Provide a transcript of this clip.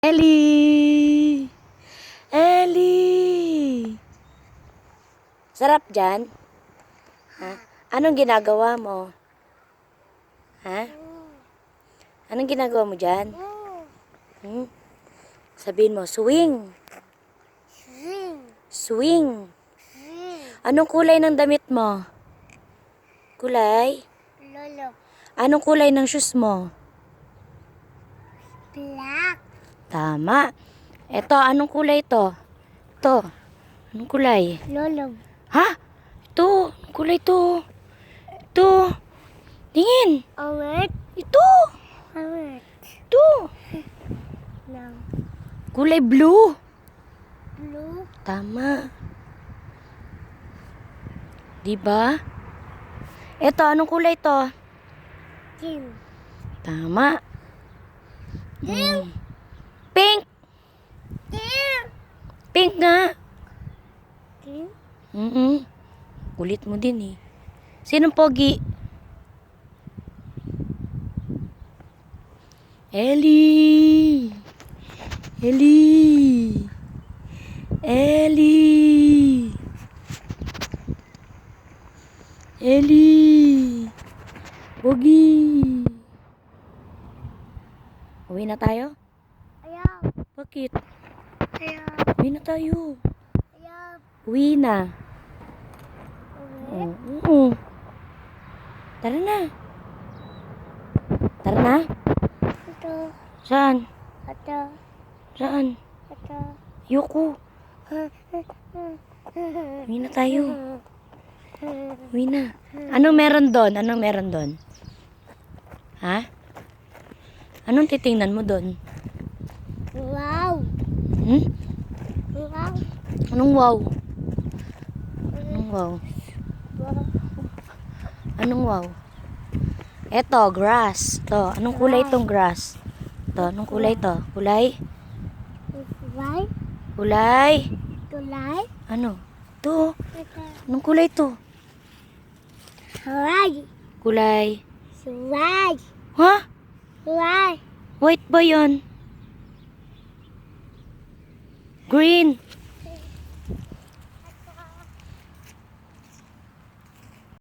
Ellie! Ellie! Sarap dyan? Ha? Anong ginagawa mo? Ha? Anong ginagawa mo dyan? Sabihin mo, swing! Swing! Anong kulay ng damit mo? Kulay? Lolo. Anong kulay ng shoes mo? Black. Tama. Ito, anong kulay ito? Ito. Anong kulay? Lolo. Ha? Ito. Anong kulay ito? Ito. Tingin. Orange. Ito. Orange. Ito. No. Kulay blue. Blue. Tama. Diba? Ito, anong kulay ito? Green. Tama. Pink. Green. Pink nga. Green. Kulit mo din eh. Sinong pogi? Ellie. Ellie. Ellie. Ellie. Pogi. Uwi na tayo? Ayaw. Bakit? Ayaw. Uwi na tayo. Ayaw. Uwi na. Orange. Oo. Tara na. Tara na. Ito. Saan? Ito. Saan? Ito. Yoko. Uwi na tayo. Uwi na. Anong meron doon? Anong meron doon? Ha? Anong titingnan mo doon? Wow. Hmm? Wow. Anong wow? Anong wow? Wow. Anong wow? Eto, grass. To, anong kulay itong grass? To, anong kulay to? Kulay? Right. Kulay? Tulay. Ano? To, Ito. anong kulay to? Right. Kulay? Right. Ha? Right. White ba yun? Green.